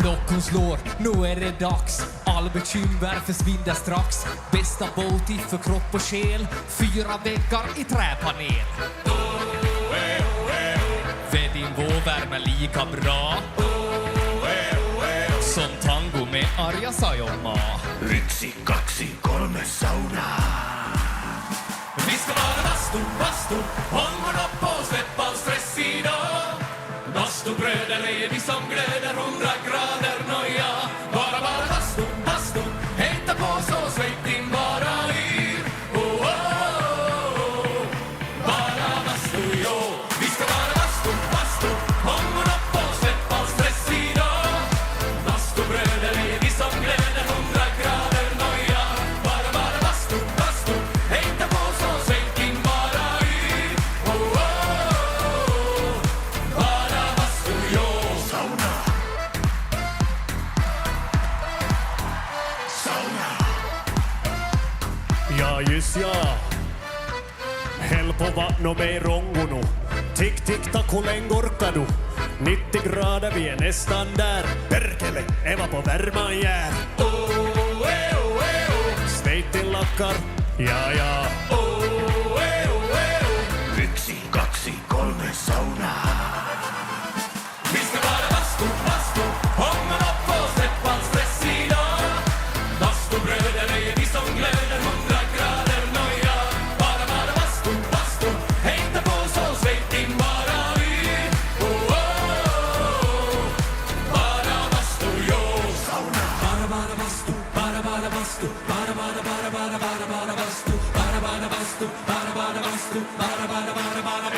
Klockan slår, nu är det dags. All bekymmer försvinner strax. Bästa båt för kropp och själ. 4 väggar i träpanel. Vedin värmer lika bra som tango med Arja Saijonmaa. 1, 2, 3 sauna. Vi ska vara bastu, håll upp och släpp all stress idag. Bastubröder är vi som glöder 100 grader noja. Bara bastu, hejta på så släpp din bara yr. Oh, oh, oh. Bara bastu, jo. Vi ska vara bastu, håll upp och släpp all stress idag. Bastubröder är vi som glöder 100 grader noja. Bara bastu, hejta på så släpp din bara yr. Oh, oh, oh. Bara bastu, jo. Sauna. Ja, just ja. Helppo vattno med rongono. Tick, tick, tack, hur länge orkar du? 90 grader, vi är nästan där. Perkele, Eva på värman jär. Sveitin lakkar, ja. 1, 2, 3 sauna. Vi ska vara bastu, hångla upp och släpp all stress idag. Bastubröder är vi som glöder 100 grader noja. Bara bastu, hejta på så släpp din bara yr. Oh, oh, oh. Bara bastu, jo. Sauna. Bara bastu, bara bastu, bara bastu, bara bastu, bara bastu, bara bastu, bara